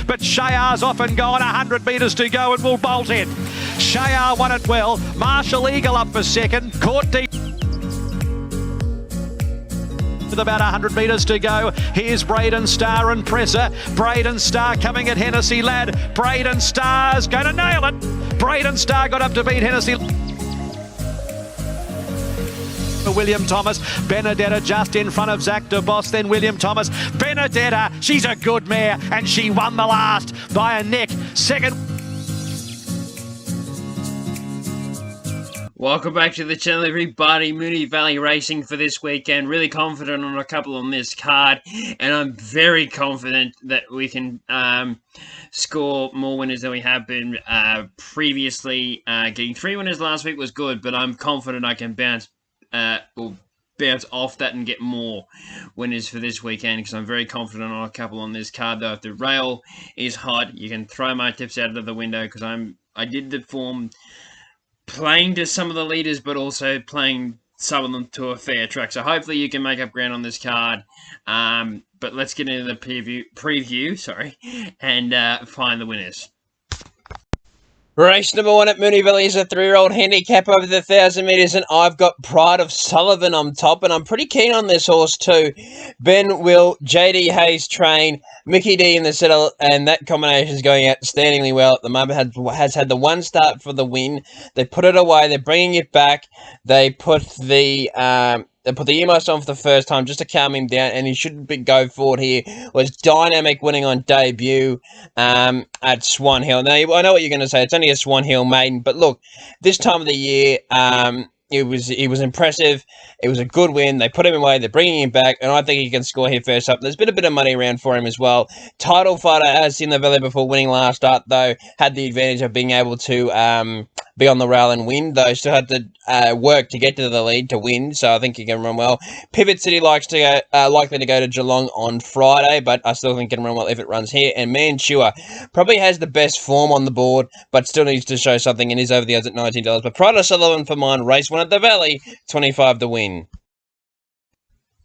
but Shayar's off and gone. 100 metres to go and will bolt in. Shayar won it well. Marshall Eagle up for second. Caught deep. With about 100 metres to go. Here's Brayden, Star and Presser. Brayden Star coming at Hennessy Lad. Brayden Star's going to nail it. Brayden Star got up to beat Hennessy. William Thomas. Benedetta just in front of Zach DeBoss, then William Thomas. Benedetta, she's a good mare and she won the last by a neck. Second. Welcome back to the channel, everybody. Moonee Valley Racing for this weekend. Really confident on a couple on this card, and I'm very confident that we can score more winners than we have been previously. Getting 3 winners last week was good, but I'm confident I can bounce off that and get more winners for this weekend, because I'm very confident on a couple on this card. Though if the rail is hot, you can throw my tips out of the window, because I did the form playing to some of the leaders, but also playing some of them to a fair track. So hopefully you can make up ground on this card. But let's get into the preview, and find the winners. Race number 1 at Moonee Valley is a 3-year-old handicap over the 1,000 metres, and I've got Pride of Sullivan on top, and I'm pretty keen on this horse too. Ben Will, JD Hayes train, Mickey D in the settle, and that combination is going outstandingly well at the moment. Has had the 1 start for the win. They put it away. They're bringing it back. They put the EMOS on for the first time just to calm him down, and he shouldn't go forward here. Was dynamic, winning on debut at Swan Hill. Now, I know what you're going to say. It's only a Swan Hill maiden, but look, this time of the year, he was impressive. It was a good win. They put him away. They're bringing him back, and I think he can score here first up. There's been a bit of money around for him as well. Title fighter, as in the Valley before winning last start, though, had the advantage of being able to be on the rail and win, though still had to work to get to the lead to win, so I think he can run well. Pivot City likely to go to Geelong on Friday, but I still think he can run well if it runs here. And Mantua probably has the best form on the board, but still needs to show something and is over the odds at $19. But Pride of Sullivan for mine, race 1 at the Valley, 25 to win.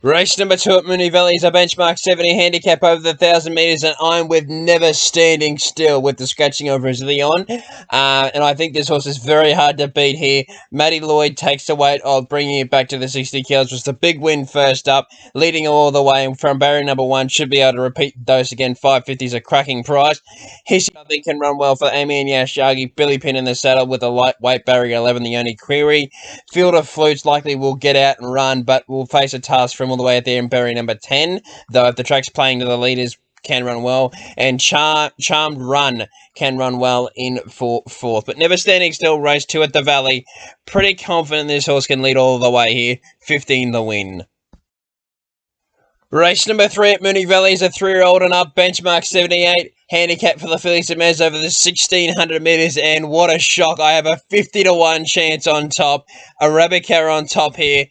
Race number 2 at Moonee Valley is a benchmark 70 handicap over the 1,000 metres, and I'm with Neverstandingstill with the scratching of Leon. And I think this horse is very hard to beat here. Matty Lloyd takes the weight of bringing it back to the 60 kilos. Was the big win first up, leading all the way from barrier number 1. Should be able to repeat the dose again. 550 is a cracking price. Hissy, I think, can run well for Amy and Yashagi. Billy Pin in the saddle with a lightweight barrier 11, the only query. Field of Flutes likely will get out and run, but will face a task from all the way out there in barrier number 10, though if the track's playing to the leaders, can run well. And Charmed Run can run well in for 4th. But Neverstandingstill, race 2 at the Valley. Pretty confident this horse can lead all the way here. 15 the win. Race number 3 at Moonee Valley is a 3-year-old and up, benchmark 78. Handicap for the Felix Mez over the 1,600 metres, and what a shock. I have a 50 to 1 chance on top. Arabica on top here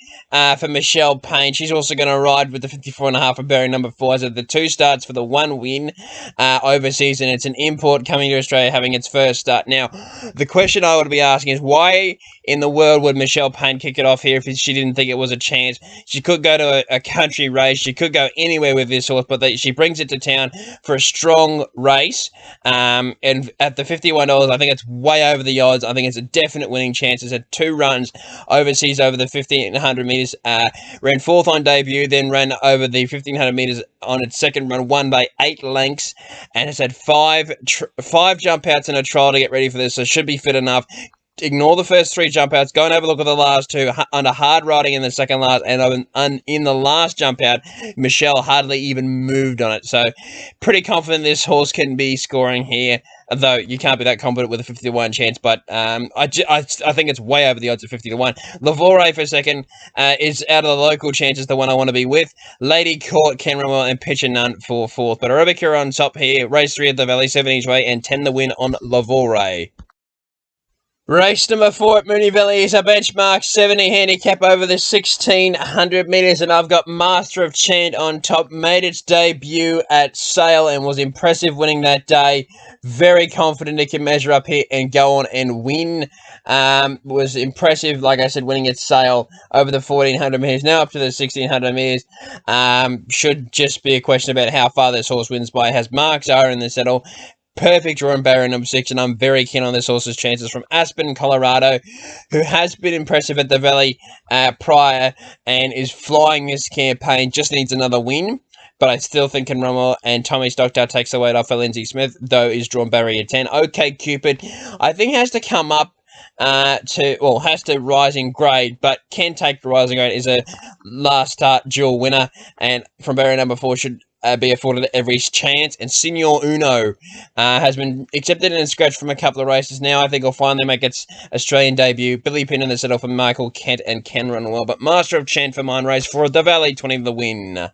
for Michelle Payne. She's also going to ride with the 54.5 for barrier number 4. As of the 2 starts for the 1 win overseas, and it's an import coming to Australia having its first start. Now, the question I would be asking is, why in the world would Michelle Payne kick it off here if she didn't think it was a chance? She could go to a country race. She could go anywhere with this horse, but she brings it to town for a strong race, and at the $51, I think it's way over the odds. I think it's a definite winning chance. It's had 2 runs overseas over the 1,500 metres, ran 4th on debut, then ran over the 1,500 metres on its second run, won by 8 lengths, and it's had 5 jump outs in a trial to get ready for this, so should be fit enough. Ignore the first 3 jump outs, go and have a look at the last 2, under hard riding in the second last, and in the last jump out, Michelle hardly even moved on it. So, pretty confident this horse can be scoring here, though you can't be that confident with a 50 to 1 chance, but I think it's way over the odds at 50 to 1. Lavore for second is out of the local chances, the one I want to be with. Lady Court, Ken Rumwell, and Pitcher None for 4th. But Arabica on top here, race 3 at the Valley, 7 each way, and 10 the win on Lavore. Race number 4 at Moonee Valley is a benchmark 70 handicap over the 1600 metres, and I've got Master of Chant on top. Made its debut at Sale and was impressive winning that day. Very confident it can measure up here and go on and win. Was impressive, like I said, winning at Sale over the 1400 metres. Now up to the 1600 metres. Should just be a question about how far this horse wins by. It has Mark Zara in the saddle. Perfect draw and barrier number 6, and I'm very keen on this horse's chances from Aspen, Colorado, who has been impressive at the Valley prior and is flying this campaign. Just needs another win, but I still think can run well, and Tommy Stockdale takes the weight off of Lindsay Smith, though is drawn barrier 10. Okay, Cupid, I think has to come up has to rise in grade, but can take the rising grade, is a last start dual winner, and from barrier number 4 should be afforded every chance. And Senor Uno has been accepted and scratched from a couple of races now. I think he'll finally make its Australian debut. Billy Pin in the settle for Michael Kent and can run well, but Master of Chant for mine, race for the Valley, 20 the win.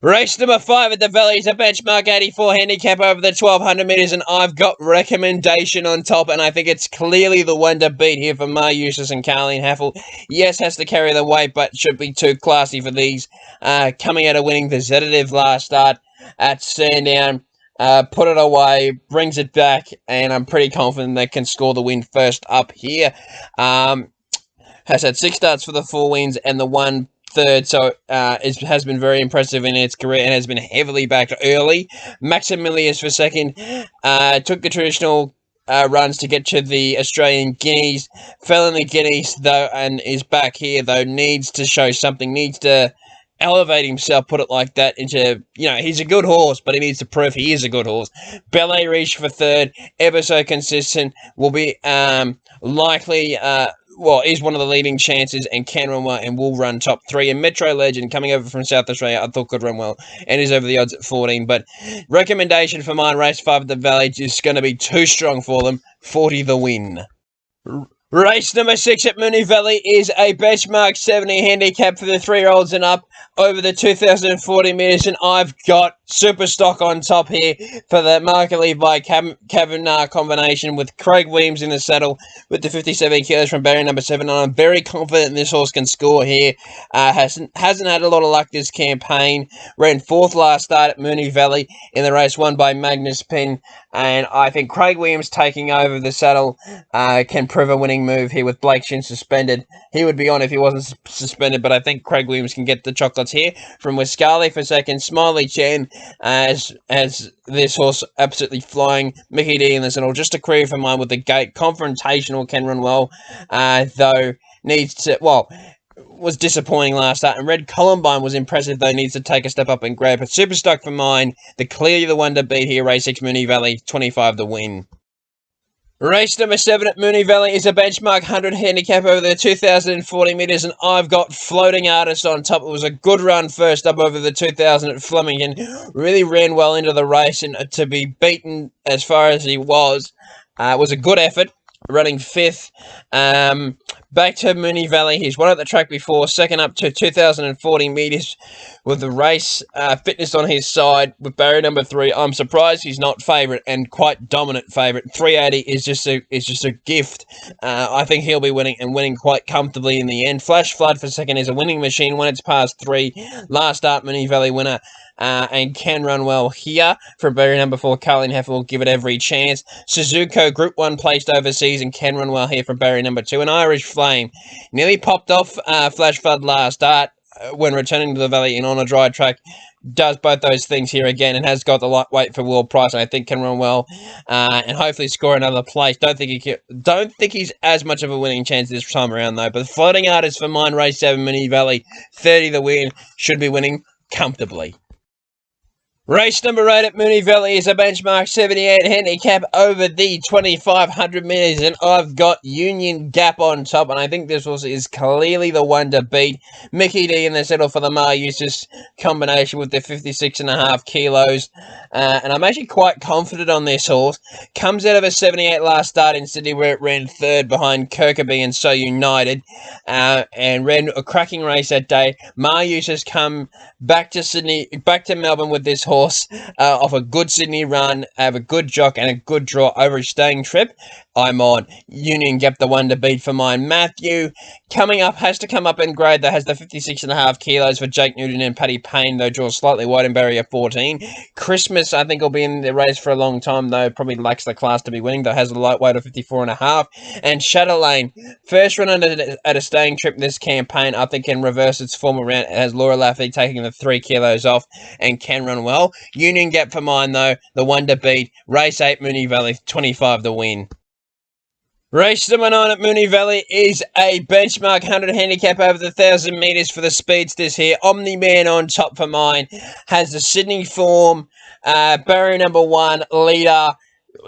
Race number 5 at the Valley is a benchmark 84 handicap over the 1200 metres, and I've got Recommendation on top, and I think it's clearly the one to beat here for Eustace and Carleen Haffel. Yes, has to carry the weight, but should be too classy for these. Coming out of winning the Sedative last start at Sandown. Put it away, brings it back, and I'm pretty confident they can score the win first up here. Has had 6 starts for the 4 wins and the 1 third, so it has been very impressive in its career and has been heavily backed early. Maximilius for second. Took the traditional runs to get to the Australian Guineas. Fell in the Guineas, though, and is back here, though. Needs to show something. Needs to elevate himself, put it like that, into, he's a good horse, but he needs to prove he is a good horse. Ballet Reach for third. Ever so consistent. Will be likely... he's one of the leading chances and can run well and will run top 3. And Metro Legend, coming over from South Australia, I thought could run well and is over the odds at 14. But Recommendation for mine, race 5 at the Valley, is going to be too strong for them. 40 the win. Race number 6 at Moonee Valley is a benchmark 70 handicap for the 3-year-olds and up over the 2040 metres, and I've got Super Stock on top here for the Market Levi Kavanagh combination with Craig Williams in the saddle with the 57 kilos from barrier number 7, and I'm very confident this horse can score here. Hasn't had a lot of luck this campaign. Ran 4th last start at Moonee Valley in the race won by Magnus Penn, and I think Craig Williams taking over the saddle can prove a winning move here with Blake Shin suspended. He would be on if he wasn't suspended, but I think Craig Williams can get the chocolates here. From Wascaly for second, Smiley Chen as this horse absolutely flying. Mickey D in the saddle, just a career for mine with the gate. Confrontational can run well, though needs to, was disappointing last start, and Red Columbine was impressive, though needs to take a step up and grab. But Super Stock for mine, clearly the one to beat here, race 6 Moonee Valley, 25 to win. Race number 7 at Moonee Valley is a benchmark 100 handicap over the 2040 metres, and I've got Floating Artist on top. It was a good run first up over the 2000 at Flemington. Really ran well into the race, and to be beaten as far as he was a good effort. Running 5th. Back to Moonee Valley. He's won at the track before. Second up to 2040 metres with the race fitness on his side with barrier number 3. I'm surprised he's not favourite, and quite dominant favourite. 380 is just a gift. I think he'll be winning quite comfortably in the end. Flash Flood for second is a winning machine when it's past 3. Last start Moonee Valley winner. And can run well here. For barrier number 4, Carleen Heffer will give it every chance. Sissoko, Group 1 placed overseas and can run well here from barrier number 2. An Irish Flame nearly popped off Flash Flood last start when returning to the Valley and on a dry track. Does both those things here again and has got the lightweight for World Price, and I think can run well and hopefully score another place. Don't think he's as much of a winning chance this time around, though. But Floating Artist for mine, race 7 Moonee Valley, 30 the win, should be winning comfortably. Race number 8 at Moonee Valley is a benchmark 78 handicap over the 2500 metres, and I've got Union Gap on top, and I think this horse is clearly the one to beat. Mickey D in the saddle for the Eustace combination with the 56.5 kilos, and I'm actually quite confident on this horse. Comes out of a 78 last start in Sydney where it ran 3rd behind Kirkby and So United, and ran a cracking race that day. Eustace come back to Melbourne with this horse. horse off a good Sydney run, have a good jock and a good draw over a staying trip, I'm on Union Gap, the one to beat for mine. Mathew, coming up, has to come up in grade, that has the 56.5 kilos for Jake Newton and Paddy Payne, though draws slightly wide in barrier 14. Christmas, I think, will be in the race for a long time, though probably lacks the class to be winning, though has a lightweight of 54.5. And Chatelaine, first run at a staying trip this campaign, I think can reverse its form around. It has Laura Laffey taking the 3 kilos off and can run well. Union Gap for mine, though, the one to beat. Race 8, Moonee Valley, 25 to win. Race number 9 at Moonee Valley is a benchmark 100 handicap over the 1,000 metres for the speedsters here. Omni Man on top for mine. Has the Sydney form. Barrier number 1, leader.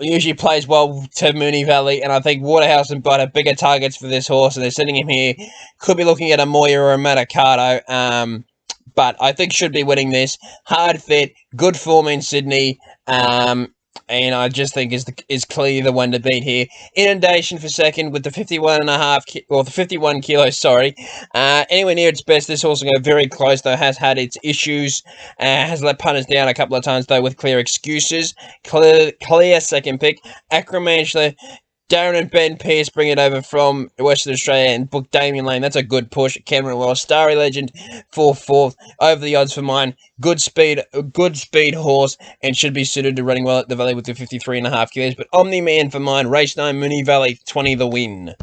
Usually plays well to Moonee Valley. And I think Waterhouse and Butt are bigger targets for this horse. And they're sitting him here. Could be looking at a Moya or a Matacado. But I think should be winning this. Hard fit. Good form in Sydney. And I just think is clearly the one to beat here. Inundation for second with the 51 kilos, sorry. Anywhere near its best. This horse will go very close, though, has had its issues. Has let punters down a couple of times, though, with clear excuses. Clear second pick. Acromantula. Darren and Ben Pearce bring it over from Western Australia and book Damien Lane. That's a good push. Cameron Wells, Starry Legend for 4th. Over the odds for mine. Good speed horse and should be suited to running well at the Valley with the 53.5 kilos. But Omni Man for mine. Race 9, Moonee Valley, 20 the win.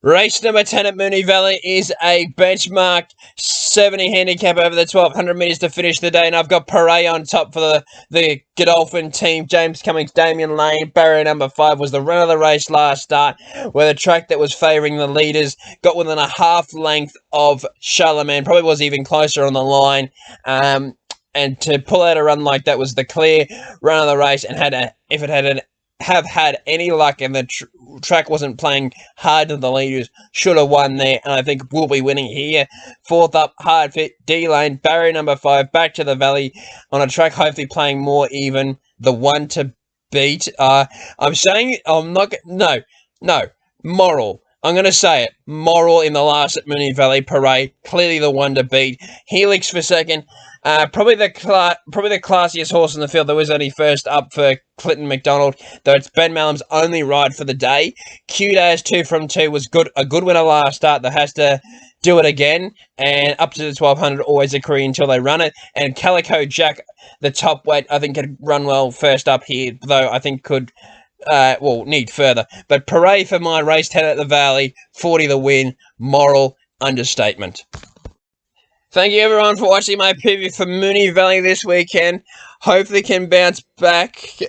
Race number 10 at Moonee Valley is a benchmark 70 handicap over the 1,200 metres to finish the day. And I've got Pereille on top for the Godolphin team. James Cummings, Damien Lane. Barrier number 5 was the run of the race last start, where the track that was favouring the leaders got within a half length of Charlemagne. Probably was even closer on the line. And to pull out a run like that was the clear run of the race. And if it had had any luck and the track wasn't playing hard to the leaders, should have won there, and I think we'll be winning here. 4th up, hard fit, D-Lane, barrier number 5, back to the Valley on a track hopefully playing more even, the one to beat. I'm saying, Moral. I'm going to say it. Moral in the last at Moonee Valley. Pereille, clearly the one to beat. Helix for second. Probably the classiest horse in the field. There was only first up for Clinton McDonald, though it's Ben Mallam's only ride for the day. Q-Dash 2 from 2 was a good winner last start that has to do it again, and up to the 1,200 always a career until they run it. And Calico Jack, the top weight, I think could run well first up here, though I think could need further. But Pereille for my race 10 at the Valley, 40 the win. Moral understatement. Thank you everyone for watching my preview for Moonee Valley this weekend. Hopefully can bounce back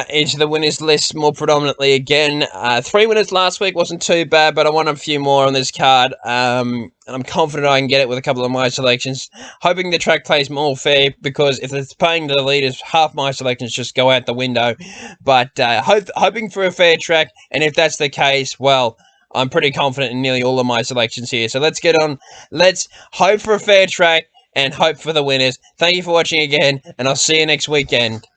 into the winners list more predominantly again. 3 winners last week wasn't too bad, but I want a few more on this card. And I'm confident I can get it with a couple of my selections. Hoping the track plays more fair, because if it's paying to the leaders, half my selections just go out the window. But hoping for a fair track, and if that's the case, well, I'm pretty confident in nearly all of my selections here. So let's get on. Let's hope for a fair track and hope for the winners. Thank you for watching again, and I'll see you next weekend.